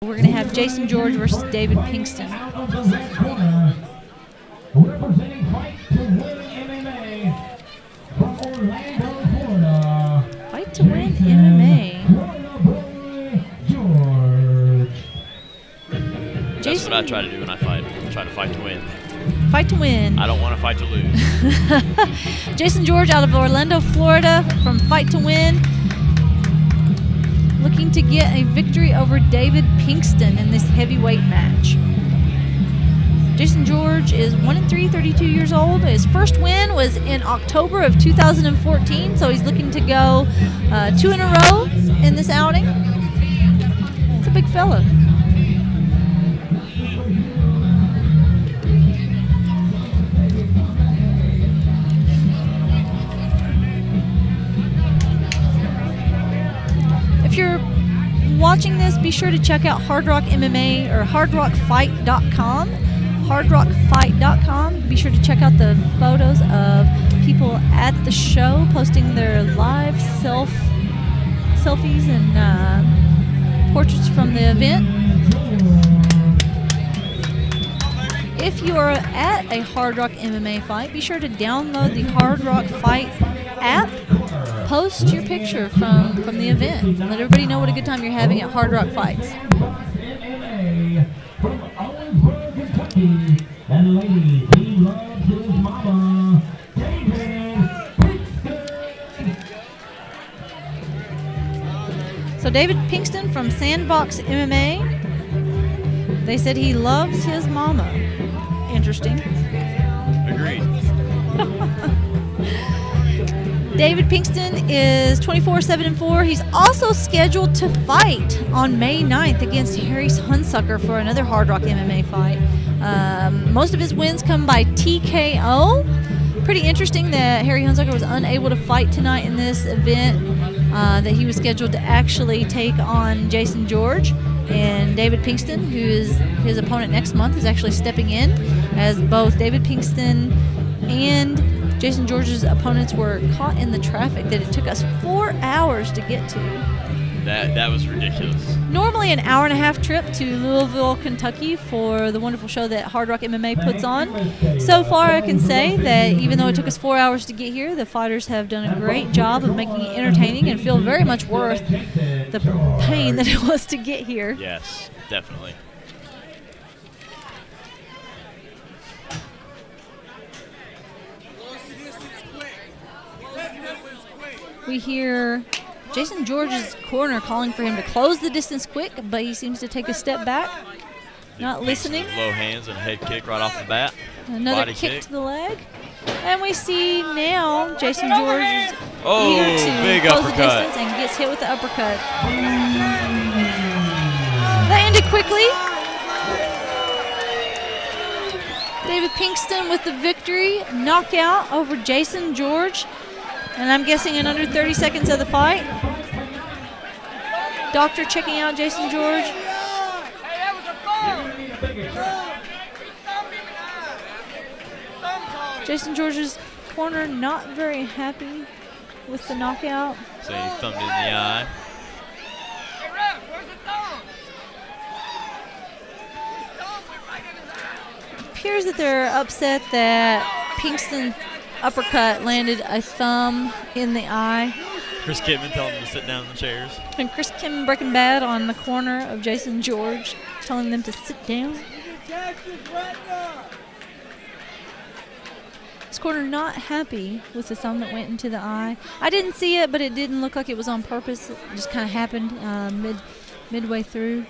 We're going to have Jason George versus David Pinkston. Representing Fight to Win MMA from Orlando, Florida. Fight to Win MMA. That's what I try to do when I fight. I try to fight to win. Fight to win. I don't want to fight to lose. Jason George out of Orlando, Florida from Fight to Win, looking to get a victory over David Pinkston in this heavyweight match. Jason George is 1-3, 32 years old. His first win was in October of 2014, so he's looking to go 2 in a row in this outing. It's a big fella. If you're watching this, be sure to check out Hardrock MMA or hardrockfight.com. hardrockfight.com. Be sure to check out the photos of people at the show posting their live selfies and portraits from the event. If you are at a Hardrock MMA fight, be sure to download the Hardrock Fight app. Post your picture from the event. Let everybody know what a good time you're having at Hardrock Fights. And ladies, he loves his mama, David Pinkston. So David Pinkston from Sandbox MMA. They said he loves his mama. Interesting. Agreed. David Pinkston is 24-7-4. He's also scheduled to fight on May 9th against Harry Hunsucker for another Hardrock MMA fight. Most of his wins come by TKO. Pretty interesting that Harry Hunsucker was unable to fight tonight in this event, that he was scheduled to actually take on Jason George. And David Pinkston, who is his opponent next month, is actually stepping in, as both David Pinkston and Jason George's opponents were caught in the traffic that it took us 4 hours to get to. That was ridiculous. Normally an hour-and-a-half trip to Louisville, Kentucky for the wonderful show that Hardrock MMA puts on. So far I can say that even though it took us 4 hours to get here, the fighters have done a great job of making it entertaining and feel very much worth the pain that it was to get here. Yes, definitely. We hear Jason George's corner calling for him to close the distance quick, but he seems to take a step back, not listening. Low hands and a head kick right off the bat. Another kick to the leg. And we see now Jason George is eager to big close uppercut. the distance and gets hit with the uppercut. That ended quickly. David Pinkston with the victory, knockout over Jason George. And I'm guessing in under 30 seconds of the fight. Doctor checking out Jason George. Jason George's corner not very happy with the knockout. So he thumbed it in the eye. It appears that they're upset that Pinkston uppercut landed a thumb in the eye. Chris Kidman telling him to sit down in the chairs. And Chris Kim Breaking Bad on the corner of Jason George, telling them to sit down. This corner not happy with the thumb that went into the eye. I didn't see it, but it didn't look like it was on purpose. It just kind of happened midway through.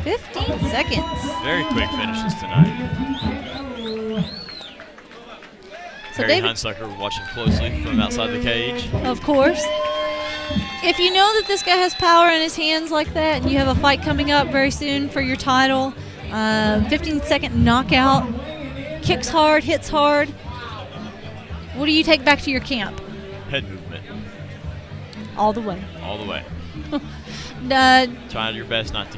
15 seconds. Very quick finishes tonight. So Harry Hunsucker watching closely from outside the cage. Of course. If you know that this guy has power in his hands like that and you have a fight coming up very soon for your title, 15-second knockout, kicks hard, hits hard, what do you take back to your camp? Head movement. All the way. All the way. Uh, Try your best not to